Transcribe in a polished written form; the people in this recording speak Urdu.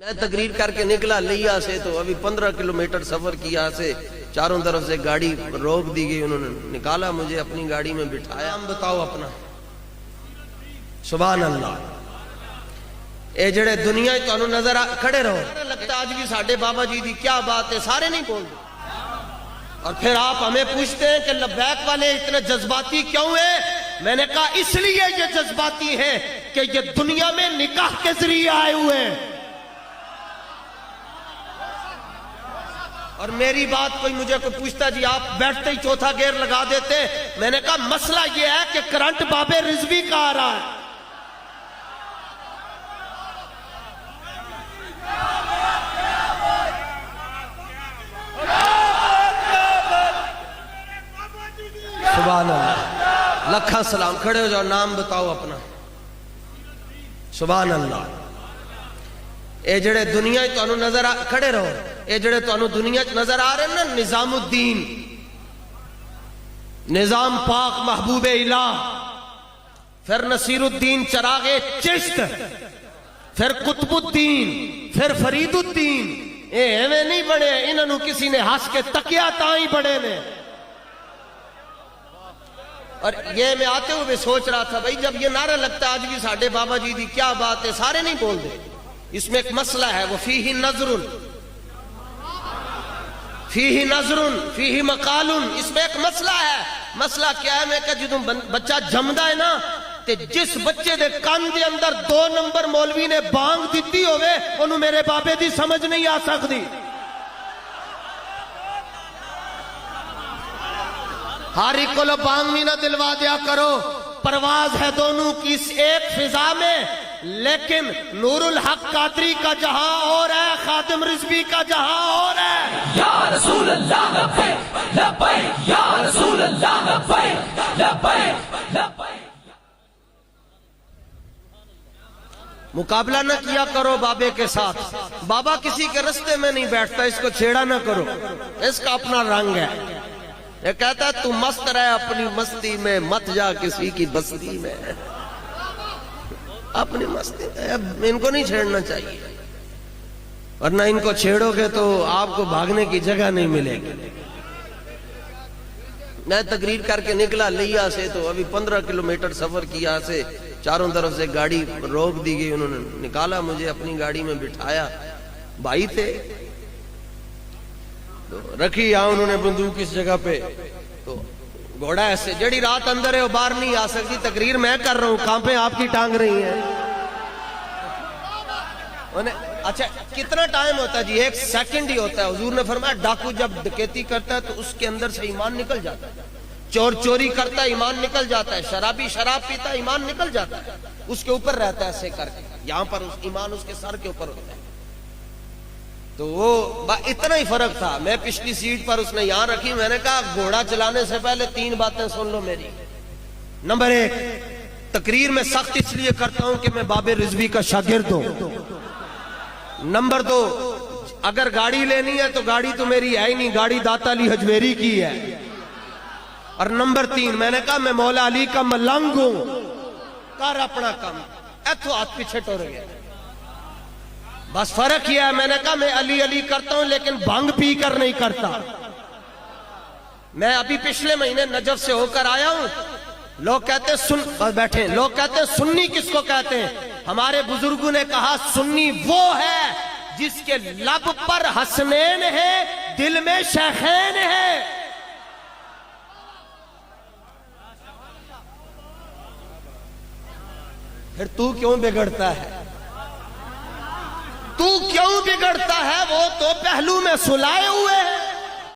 میں تقریر کر کے نکلا لیا سے تو ابھی 15 کلومیٹر سفر کیا سے چاروں طرف سے گاڑی روک دی گئی، انہوں نے نکالا مجھے اپنی گاڑی میں بٹھایا۔ ہم بتاؤ اپنا سبحان اللہ۔ اے جڑے دنیا تو نظر کھڑے رہو، لگتا آج بھی ساڈے بابا جی دی کیا بات ہے، سارے نہیں بول دے۔ اور پھر آپ ہمیں پوچھتے ہیں کہ لبیک والے اتنے جذباتی کیوں ہیں؟ میں نے کہا اس لیے یہ جذباتی ہیں کہ یہ دنیا میں نکاح کے ذریعے آئے ہوئے ہیں۔ اور میری بات کوئی مجھے کوئی پوچھتا جی آپ بیٹھتے ہی چوتھا گیئر لگا دیتے، میں نے کہا مسئلہ یہ ہے کہ کرنٹ بابے رضوی کا آ رہا ہے۔ سبحان اللہ، لکھا سلام، کھڑے ہو جاؤ، نام بتاؤ اپنا۔ سبحان اللہ۔ اے جڑے دنیا تو نظر کھڑے رہو، اے جڑے تو دنیا نظر آ رہے ہیں نا، نظام الدین، نظام پاک محبوب الہ، پھر نصیر الدین چراغ چشت، پھر قطب الدین، پھر فرید الدین، اے ایویں نہیں بڑے، انہوں نے کسی نے ہنس کے تکیا تائیں بڑے نے۔ اور یہ میں آتے ہوئے سوچ رہا تھا بھائی جب یہ نعرہ لگتا آج بھی ساڈے بابا جی دی کیا بات ہے، سارے نہیں بول دے۔ اس میں ایک مسئلہ ہے، وہ فیہ نظر، فیہ نظر، فیہ مقال، اس میں ایک مسئلہ ہے۔ مسئلہ کیا ہے؟ میں کہ جدوں بچہ جمدا ہے نا تے جس بچے دے کان دے اندر 2 نمبر مولوی نے بانگ دیتی ہوئے انہوں میرے بابے دی سمجھ نہیں آ سکتی۔ ہر ایک کو بانگ بھی نہ دلوا دیا کرو، پرواز ہے دونوں کی اس ایک فضا میں، لیکن نور الحق قادری کا جہاں اور ہے، خادم رضوی کا جہاں اور ہے۔ یا رسول اللہ لبیک لبیک، یا رسول اللہ لبیک لبیک لبیک۔ مقابلہ نہ کیا کرو بابے کے ساتھ، بابا کسی کے رستے میں نہیں بیٹھتا، اس کو چھیڑا نہ کرو، اس کا اپنا رنگ ہے۔ یہ کہتا ہے تو مست رہے اپنی مستی میں، مت جا کسی کی بستی میں، اپنی مستی میں۔ اب ان کو نہیں چھیڑنا چاہیے، ورنہ ان کو چھیڑو گے تو آپ کو بھاگنے کی جگہ نہیں ملے گی۔ میں تقریر کر کے نکلا لیا سے تو ابھی 15 کلومیٹر سفر کیا سے چاروں طرف سے گاڑی روک دی گئی، انہوں نے نکالا مجھے اپنی گاڑی میں بٹھایا، بھائی تھے رکھی یہاں انہوں نے بندوق اس جگہ پہ، تو گھوڑا ایسے جڑی رات اندر ہے وہ باہر نہیں آ سکتی، تقریر میں کر رہا ہوں، کانپیں آپ کی ٹانگ رہی ہیں۔ اچھا کتنا ٹائم ہوتا ہے جی؟ 1 سیکنڈ ہی ہوتا ہے۔ حضور نے فرمایا ڈاکو جب ڈکیتی کرتا ہے تو اس کے اندر سے ایمان نکل جاتا ہے، چور چوری کرتا ہے ایمان نکل جاتا ہے، شرابی شراب پیتا ہے ایمان نکل جاتا ہے، اس کے اوپر رہتا ہے ایسے کر کے، یہاں پر ایمان اس کے سر کے اوپر ہوتا ہے۔ تو وہ اتنا ہی فرق تھا، میں پچھلی سیٹ پر اس نے یہاں رکھی، میں نے کہا گھوڑا چلانے سے پہلے 3 باتیں سن لو میری۔ نمبر 1، تقریر میں سخت اس لیے کرتا ہوں کہ میں بابے رضوی کا شاگرد ہوں۔ نمبر 2، اگر گاڑی لینی ہے تو گاڑی تو میری ہے ہی نہیں، گاڑی داتا علی حجویری کی ہے۔ اور نمبر 3، میں نے کہا میں مولا علی کا ملنگ ہوں، کر اپنا کام، ایتھو ہاتھ پیچھے ٹور گیا۔ بس فرق یہ ہے، میں نے کہا میں علی علی کرتا ہوں لیکن بھنگ پی کر نہیں کرتا۔ میں ابھی پچھلے مہینے نجف سے ہو کر آیا ہوں، لوگ کہتے ہیں بیٹھے، لوگ کہتے ہیں سنی کس کو کہتے ہیں؟ ہمارے بزرگوں نے کہا سنی وہ ہے جس کے لب پر حسنین ہے، دل میں شیخین ہے۔ پھر تو کیوں بگڑتا ہے؟ تو کیوں بگڑتا ہے؟ وہ تو پہلو میں سلائے ہوئے ہیں۔